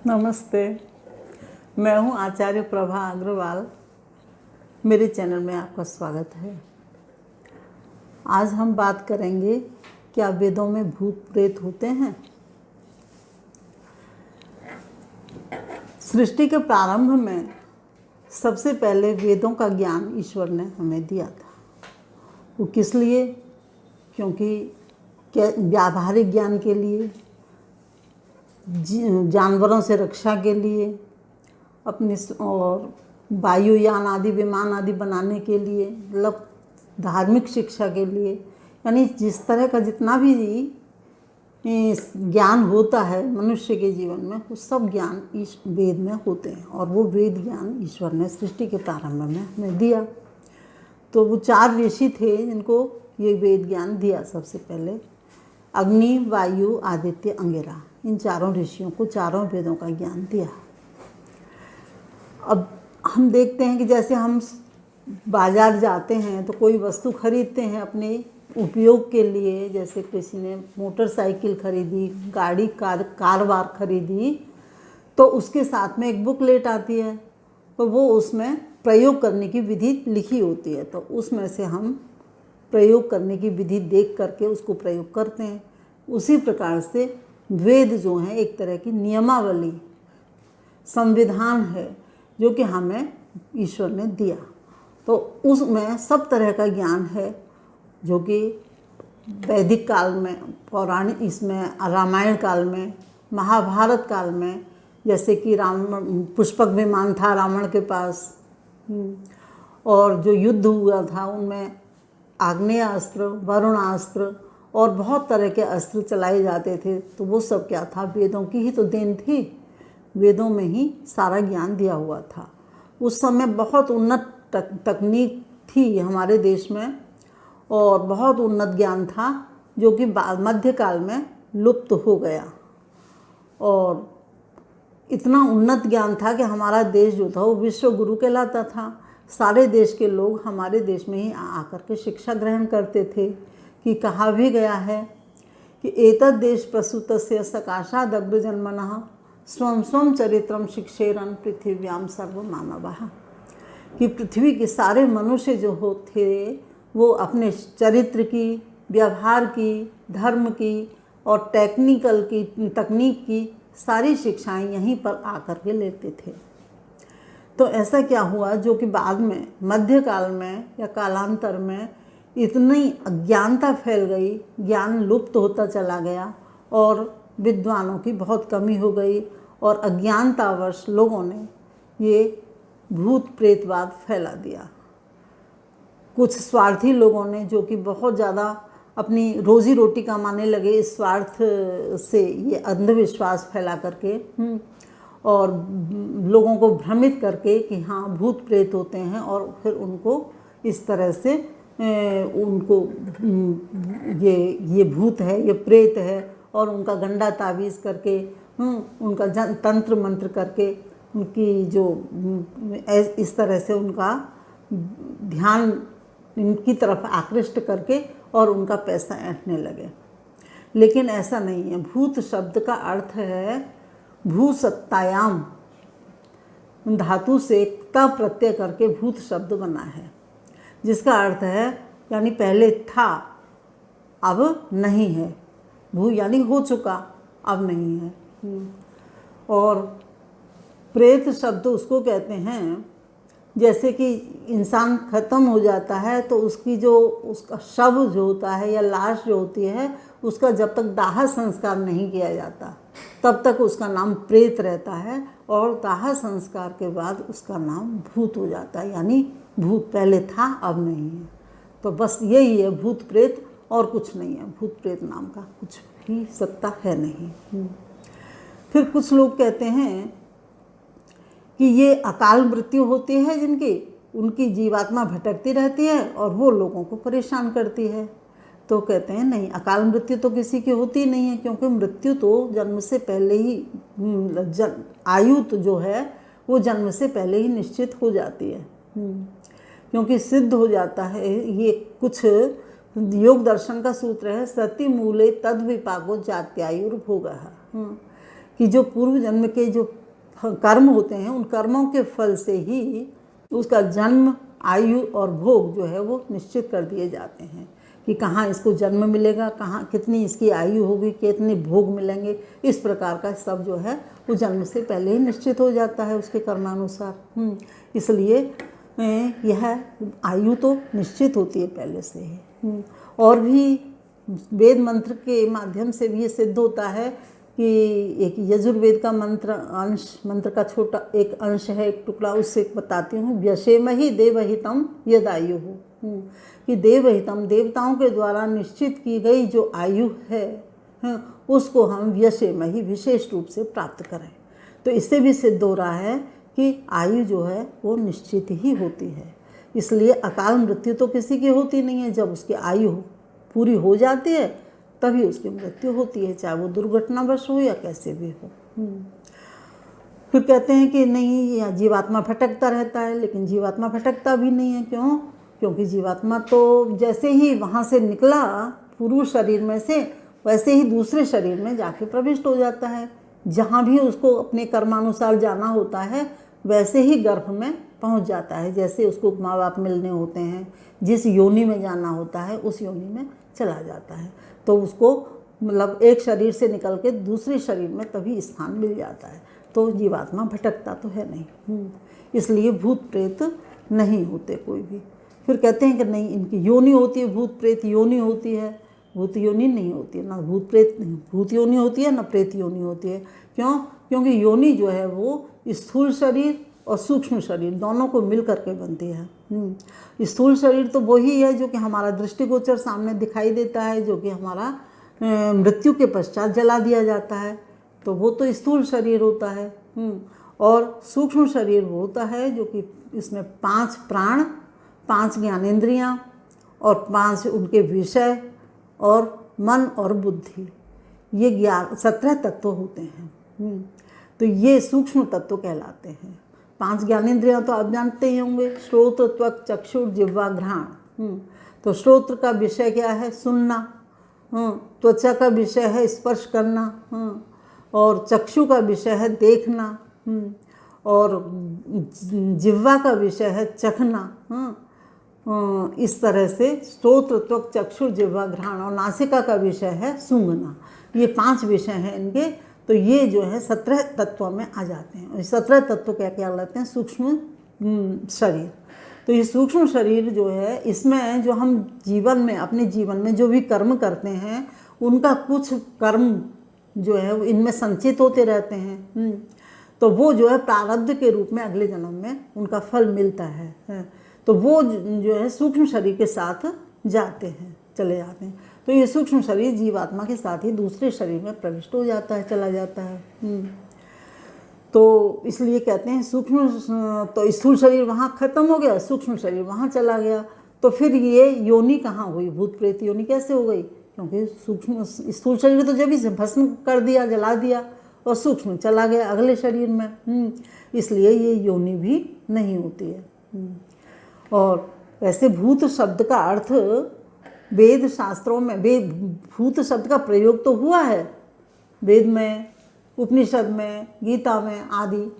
नमस्ते, मैं हूँ आचार्य प्रभा अग्रवाल। मेरे चैनल में आपका स्वागत है। आज हम बात करेंगे, क्या वेदों में भूत प्रेत होते हैं? सृष्टि के प्रारंभ में सबसे पहले वेदों का ज्ञान ईश्वर ने हमें दिया था। वो किस लिए? क्योंकि व्यावहारिक ज्ञान के लिए, जानवरों से रक्षा के लिए, अपने और वायुयान आदि विमान आदि बनाने के लिए, मतलब धार्मिक शिक्षा के लिए, यानी जिस तरह का जितना भी ज्ञान होता है मनुष्य के जीवन में, वो सब ज्ञान इस वेद में होते हैं। और वो वेद ज्ञान ईश्वर ने सृष्टि के प्रारंभ में हमें दिया। तो वो 4 ऋषि थे जिनको ये वेद ज्ञान दिया। सबसे पहले अग्नि, वायु, आदित्य, अंगिरा, इन 4 ऋषियों को 4 वेदों का ज्ञान दिया। अब हम देखते हैं कि जैसे हम बाजार जाते हैं तो कोई वस्तु खरीदते हैं अपने उपयोग के लिए, जैसे किसी ने मोटरसाइकिल खरीदी, गाड़ी कार वार खरीदी, तो उसके साथ में एक बुकलेट आती है, तो वो उसमें प्रयोग करने की विधि लिखी होती है। तो उसमें से हम प्रयोग करने की विधि देख करके उसको प्रयोग करते हैं। उसी प्रकार से वेद जो हैं एक तरह की नियमावली, संविधान है जो कि हमें ईश्वर ने दिया। तो उसमें सब तरह का ज्ञान है जो कि वैदिक काल में, पौराणिक, इसमें रामायण काल में, महाभारत काल में, जैसे कि पुष्पक विमान था रावण के पास, और जो युद्ध हुआ था उनमें आग्नेयास्त्र, वरुणास्त्र और बहुत तरह के अस्त्र चलाए जाते थे। तो वो सब क्या था? वेदों की ही तो देन थी। वेदों में ही सारा ज्ञान दिया हुआ था। उस समय बहुत उन्नत तकनीक थी हमारे देश में, और बहुत उन्नत ज्ञान था जो कि मध्यकाल में लुप्त हो गया। और इतना उन्नत ज्ञान था कि हमारा देश जो था वो विश्व गुरु कहलाता था। सारे देश के लोग हमारे देश में ही आकर के शिक्षा ग्रहण करते थे। कि कहा भी गया है कि एतद् देश प्रसूतस्य सकाशाद अग्रजन्मनः स्वं स्वं चरित्रम शिक्षेरन पृथिव्याम सर्व मानवाः, कि पृथ्वी के सारे मनुष्य जो होते वो अपने चरित्र की, व्यवहार की, धर्म की और तकनीक की सारी शिक्षाएं यहीं पर आकर के लेते थे। तो ऐसा क्या हुआ, जो कि बाद में मध्यकाल में या कालांतर में इतनी अज्ञानता फैल गई, ज्ञान लुप्त होता चला गया और विद्वानों की बहुत कमी हो गई, और अज्ञानतावश लोगों ने ये भूत प्रेतवाद फैला दिया। कुछ स्वार्थी लोगों ने, जो कि बहुत ज़्यादा अपनी रोजी रोटी कमाने लगे इस स्वार्थ से, ये अंधविश्वास फैला करके और लोगों को भ्रमित करके कि हाँ भूत प्रेत होते हैं, और फिर उनको इस तरह से उनको ये भूत है, ये प्रेत है, और उनका गंडा तावीज़ करके, उनका तंत्र मंत्र करके, उनकी जो इस तरह से उनका ध्यान इनकी तरफ आकृष्ट करके और उनका पैसा ऐंठने लगे। लेकिन ऐसा नहीं है। भूत शब्द का अर्थ है भू सत्तायाम, धातु से ता प्रत्यय करके भूत शब्द बना है, जिसका अर्थ है यानी पहले था अब नहीं है। भू यानी हो चुका, अब नहीं है। और प्रेत शब्द उसको कहते हैं, जैसे कि इंसान ख़त्म हो जाता है तो उसका शव जो होता है या लाश जो होती है, उसका जब तक दाह संस्कार नहीं किया जाता तब तक उसका नाम प्रेत रहता है, और दाह संस्कार के बाद उसका नाम भूत हो जाता है। यानी भूत पहले था अब नहीं है। तो बस यही है भूत प्रेत, और कुछ नहीं है। भूत प्रेत नाम का कुछ भी सत्ता है नहीं। फिर कुछ लोग कहते हैं कि ये अकाल मृत्यु होती है उनकी जीवात्मा भटकती रहती है और वो लोगों को परेशान करती है। तो कहते हैं नहीं, अकाल मृत्यु तो किसी की होती नहीं है, क्योंकि मृत्यु तो जन्म से पहले ही, आयु तो जो है वो जन्म से पहले ही निश्चित हो जाती है, क्योंकि सिद्ध हो जाता है। ये कुछ योग दर्शन का सूत्र है, सति मूले तद विपाको जात्यायुर्भोगः, कि जो पूर्व जन्म के जो कर्म होते हैं, उन कर्मों के फल से ही उसका जन्म, आयु और भोग जो है वो निश्चित कर दिए जाते हैं कि कहाँ इसको जन्म मिलेगा, कहाँ कितनी इसकी आयु होगी, कितने भोग मिलेंगे। इस प्रकार का सब जो है वो जन्म से पहले ही निश्चित हो जाता है उसके कर्मानुसार। इसलिए यह आयु तो निश्चित होती है पहले से ही। और भी वेद मंत्र के माध्यम से भी ये सिद्ध होता है कि एक यजुर्वेद का मंत्र का छोटा एक अंश है, एक टुकड़ा, उससे बताती हूँ। व्यशेमहि देवहितम यदायु, कि देवहितम देवताओं के द्वारा निश्चित की गई जो आयु है उसको हम व्यशेमहि विशेष रूप से प्राप्त करें। तो इससे भी सिद्ध हो रहा है कि आयु जो है वो निश्चित ही होती है। इसलिए अकाल मृत्यु तो किसी की होती नहीं है, जब उसकी आयु पूरी हो जाती है तभी उसकी मृत्यु होती है, चाहे वो दुर्घटनावश हो या कैसे भी हो। फिर कहते हैं कि नहीं, या जीवात्मा भटकता रहता है, लेकिन जीवात्मा भटकता भी नहीं है। क्यों? क्योंकि जीवात्मा तो जैसे ही वहाँ से निकला पूर्व शरीर में से, वैसे ही दूसरे शरीर में जाके प्रविष्ट हो जाता है। जहाँ भी उसको अपने कर्मानुसार जाना होता है वैसे ही गर्भ में पहुँच जाता है। जैसे उसको माँ बाप मिलने होते हैं, जिस योनि में जाना होता है उस योनि में चला जाता है। तो उसको मतलब एक शरीर से निकल के दूसरे शरीर में तभी स्थान मिल जाता है। तो जीवात्मा भटकता तो है नहीं, इसलिए भूत प्रेत नहीं होते कोई भी। फिर कहते हैं कि नहीं, इनकी योनि होती है, भूत प्रेत योनि होती है, भूत योनि नहीं होती है। ना भूत योनि होती है, ना प्रेत योनि होती है। क्यों? क्योंकि योनि जो है वो स्थूल शरीर और सूक्ष्म शरीर दोनों को मिल करके बनती है। स्थूल शरीर तो वही है जो कि हमारा दृष्टिगोचर सामने दिखाई देता है, जो कि हमारा मृत्यु के पश्चात जला दिया जाता है, तो वो तो स्थूल शरीर होता है। और सूक्ष्म शरीर वो होता है जो कि इसमें 5 प्राण, 5 ज्ञानेंद्रियाँ और 5 उनके विषय और मन और बुद्धि, ये 17 तत्व होते हैं। तो ये सूक्ष्म तत्व कहलाते हैं। 5 ज्ञानेंद्रियाँ तो आप जानते ही होंगे, श्रोत्र, त्वक, चक्षुर, जिह्वा, घ्राण। तो श्रोत्र का विषय क्या है? सुनना। त्वचा का विषय है स्पर्श करना, और चक्षु का विषय है देखना, और जिह्वा का विषय है चखना। इस तरह से श्रोत्र, त्वक, चक्षुर, जिह्वा, घ्राण, और नासिका का विषय है सूंघना। ये 5 विषय हैं इनके। तो ये जो है 17 तत्वों में आ जाते हैं। 17 तत्व क्या कहलाते हैं? सूक्ष्म शरीर। तो ये सूक्ष्म शरीर जो है, इसमें जो हम जीवन में, अपने जीवन में जो भी कर्म करते हैं, उनका कुछ कर्म जो है इनमें संचित होते रहते हैं। तो वो जो है प्रारब्ध के रूप में अगले जन्म में उनका फल मिलता है। तो वो जो है सूक्ष्म शरीर के साथ जाते हैं, चले जाते हैं। तो ये सूक्ष्म शरीर जीवात्मा के साथ ही दूसरे शरीर में प्रविष्ट हो जाता है, चला जाता है। तो इसलिए कहते हैं सूक्ष्म, तो स्थूल शरीर वहाँ खत्म हो गया, सूक्ष्म शरीर वहाँ चला गया। तो फिर ये योनि कहाँ हुई? भूत प्रेत योनि कैसे हो गई? क्योंकि स्थूल शरीर तो जब ही भस्म कर दिया, जला दिया, और सूक्ष्म चला गया अगले शरीर में। इसलिए ये योनि भी नहीं होती है। और वैसे भूत शब्द का अर्थ वेद शास्त्रों में, भूत शब्द का प्रयोग तो हुआ है वेद में, उपनिषद में, गीता में आदि,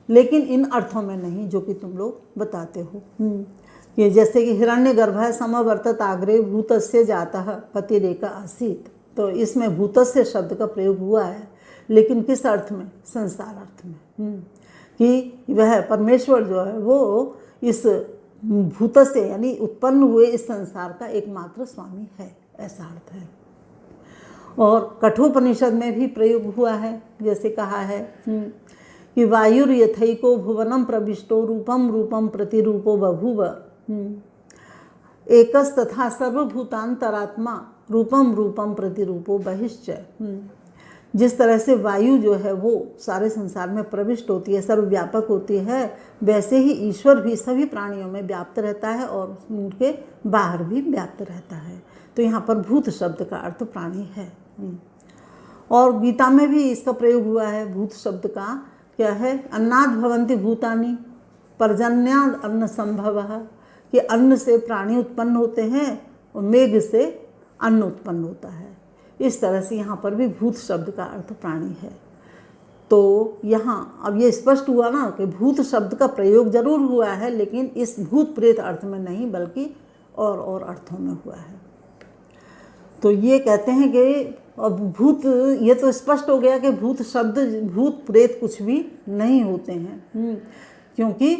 लेकिन इन अर्थों में नहीं जो कि तुम लोग बताते हो। कि जैसे कि हिरण्यगर्भ समवर्तत आग्रे भूतस्य जातः पतिरेका आसीत। तो इसमें भूतस्य शब्द का प्रयोग हुआ है, लेकिन किस अर्थ में? संसार अर्थ में। कि वह परमेश्वर जो है वो इस भूत से यानी उत्पन्न हुए इस संसार का एकमात्र स्वामी है, ऐसा अर्थ है। और कठोपनिषद में भी प्रयोग हुआ है, जैसे कहा है कि वायुर्यथैको भुवनम प्रविष्टो रूपम रूपम प्रतिरूपो बभूव, एकस तथा सर्वभूतांतरात्मा रूपम रूपम प्रतिरूपो बहिश्च। जिस तरह से वायु जो है वो सारे संसार में प्रविष्ट होती है, सर्वव्यापक होती है, वैसे ही ईश्वर भी सभी प्राणियों में व्याप्त रहता है और उनके बाहर भी व्याप्त रहता है। तो यहाँ पर भूत शब्द का अर्थ प्राणी है। और गीता में भी इसका प्रयोग हुआ है। भूत शब्द का क्या है? अन्नाद भवन्ति भूतानि पर्जन्याद अन्न संभवः, कि अन्न से प्राणी उत्पन्न होते हैं और मेघ से अन्न उत्पन्न होता है। इस तरह से यहाँ पर भी भूत शब्द का अर्थ प्राणी है। तो यहाँ अब ये स्पष्ट हुआ ना कि भूत शब्द का प्रयोग जरूर हुआ है, लेकिन इस भूत प्रेत अर्थ में नहीं, बल्कि और अर्थों में हुआ है। तो ये कहते हैं कि अब भूत, ये तो स्पष्ट हो गया कि भूत शब्द, भूत प्रेत कुछ भी नहीं होते हैं, क्योंकि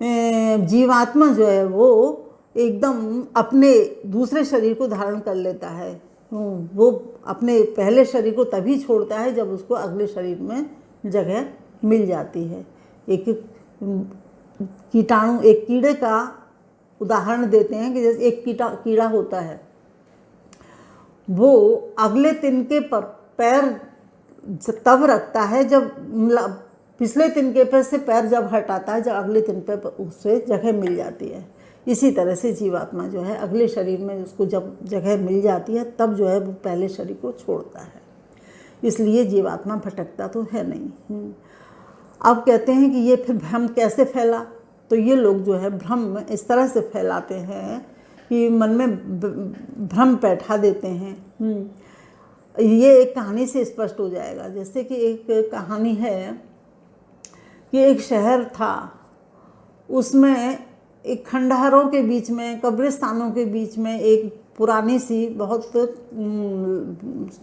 जीवात्मा जो है वो एकदम अपने दूसरे शरीर को धारण कर लेता है। वो अपने पहले शरीर को तभी छोड़ता है जब उसको अगले शरीर में जगह मिल जाती है। एक कीटाणु, एक कीड़े का उदाहरण देते हैं कि जैसे एक कीड़ा होता है, वो अगले तिनके पर पैर तब रखता है जब पिछले तिनके पर से पैर जब हटाता है, जब अगले तिनके पर उससे जगह मिल जाती है। इसी तरह से जीवात्मा जो है अगले शरीर में उसको जब जगह मिल जाती है तब जो है वो पहले शरीर को छोड़ता है। इसलिए जीवात्मा भटकता तो है नहीं। अब कहते हैं कि ये फिर भ्रम कैसे फैला। तो ये लोग जो है भ्रम इस तरह से फैलाते हैं कि मन में भ्रम बैठा देते हैं। ये एक कहानी से स्पष्ट हो जाएगा। जैसे कि एक कहानी है कि एक शहर था, उसमें एक खंडहरों के बीच में, कब्रिस्तानों के बीच में एक पुरानी सी बहुत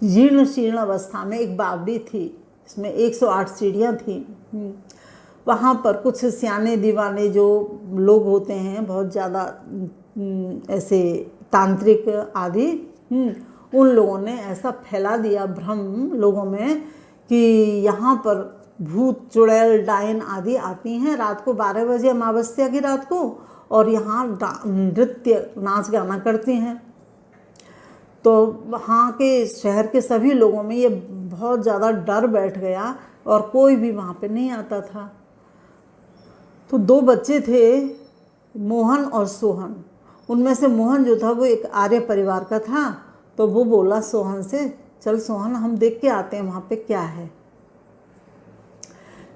जीर्ण शीर्ण अवस्था में एक बावड़ी थी। इसमें 108 सीढ़ियाँ थी। वहाँ पर कुछ सियाने दीवाने जो लोग होते हैं, बहुत ज़्यादा ऐसे तांत्रिक आदि, उन लोगों ने ऐसा फैला दिया भ्रम लोगों में कि यहाँ पर भूत, चुड़ैल, डायन आदि आती हैं रात को 12 बजे अमावस्या की रात को, और यहाँ नृत्य नाच गाना करती हैं। तो वहाँ के शहर के सभी लोगों में ये बहुत ज़्यादा डर बैठ गया और कोई भी वहाँ पे नहीं आता था। तो 2 बच्चे थे, मोहन और सोहन। उनमें से मोहन जो था वो एक आर्य परिवार का था। तो वो बोला सोहन से, चल सोहन हम देख के आते हैं वहाँ पे क्या है,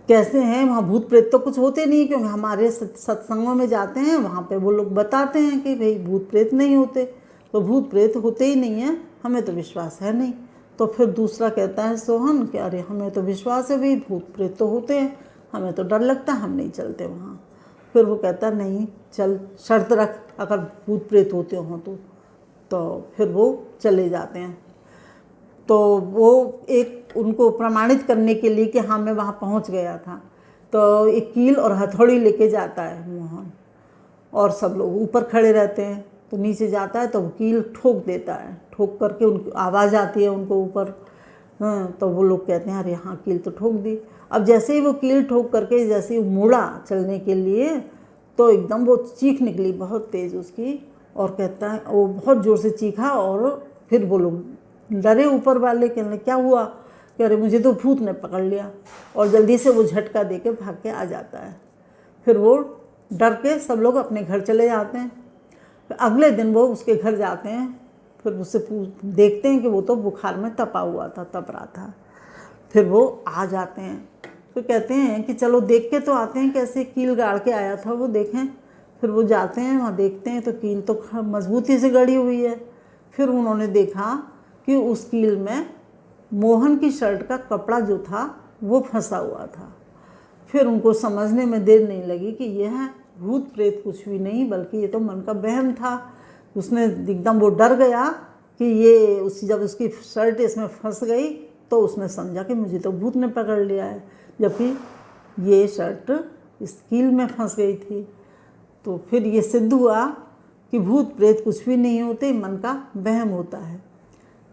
कैसे हैं वहाँ भूत प्रेत। तो कुछ होते नहीं, क्योंकि हमारे सत्संगों में जाते हैं वहाँ पे वो लोग बताते हैं कि भाई भूत प्रेत नहीं होते, तो भूत प्रेत होते ही नहीं हैं, हमें तो विश्वास है नहीं। तो फिर दूसरा कहता है सोहन कि अरे हमें तो विश्वास है भाई भूत प्रेत तो होते हैं, हमें तो डर लगता है, हम नहीं चलते वहाँ। फिर वो कहता नहीं चल, शर्त रख, अगर भूत प्रेत होते हों तो फिर वो चले जाते हैं। तो वो एक उनको प्रमाणित करने के लिए कि हाँ मैं वहाँ पहुँच गया था, तो एक कील और हथौड़ी लेके जाता है मोहन, और सब लोग ऊपर खड़े रहते हैं। तो नीचे जाता है तो वो कील ठोक देता है, ठोक करके उनको आवाज़ आती है उनको ऊपर। तो वो लोग कहते हैं अरे हाँ कील तो ठोक दी। अब जैसे ही वो कील ठोक करके जैसे ही मुड़ा चलने के लिए, तो एकदम वो चीख निकली बहुत तेज़ उसकी, और कहता है वो बहुत ज़ोर से चीखा। और फिर वो लोग डरे ऊपर वाले, कहने क्या हुआ, कह रहे मुझे तो भूत ने पकड़ लिया, और जल्दी से वो झटका दे के भाग के आ जाता है। फिर वो डर के सब लोग अपने घर चले जाते हैं। फिर अगले दिन वो उसके घर जाते हैं, फिर उससे देखते हैं कि वो तो बुखार में तपा हुआ था, तप रहा था। फिर वो आ जाते हैं, फिर कहते हैं कि चलो देख के तो आते हैं कैसे कील गाड़ के आया था वो, देखें। फिर वो जाते हैं वहाँ, देखते हैं तो कील तो मजबूती से गड़ी हुई है। फिर उन्होंने देखा कि उस कील में मोहन की शर्ट का कपड़ा जो था वो फंसा हुआ था। फिर उनको समझने में देर नहीं लगी कि यह भूत प्रेत कुछ भी नहीं, बल्कि ये तो मन का वहम था। उसने एकदम वो डर गया कि ये जब उसकी शर्ट इसमें फंस गई तो उसने समझा कि मुझे तो भूत ने पकड़ लिया है, जबकि ये शर्ट इस कील में फंस गई थी। तो फिर ये सिद्ध हुआ कि भूत प्रेत कुछ भी नहीं होते, मन का वहम होता है।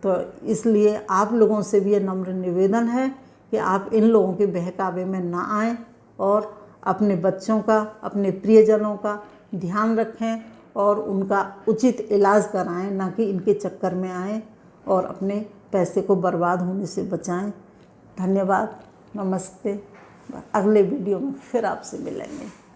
तो इसलिए आप लोगों से भी ये नम्र निवेदन है कि आप इन लोगों के बहकावे में ना आएं, और अपने बच्चों का, अपने प्रियजनों का ध्यान रखें और उनका उचित इलाज कराएं, ना कि इनके चक्कर में आएं और अपने पैसे को बर्बाद होने से बचाएं। धन्यवाद, नमस्ते। अगले वीडियो में फिर आपसे मिलेंगे।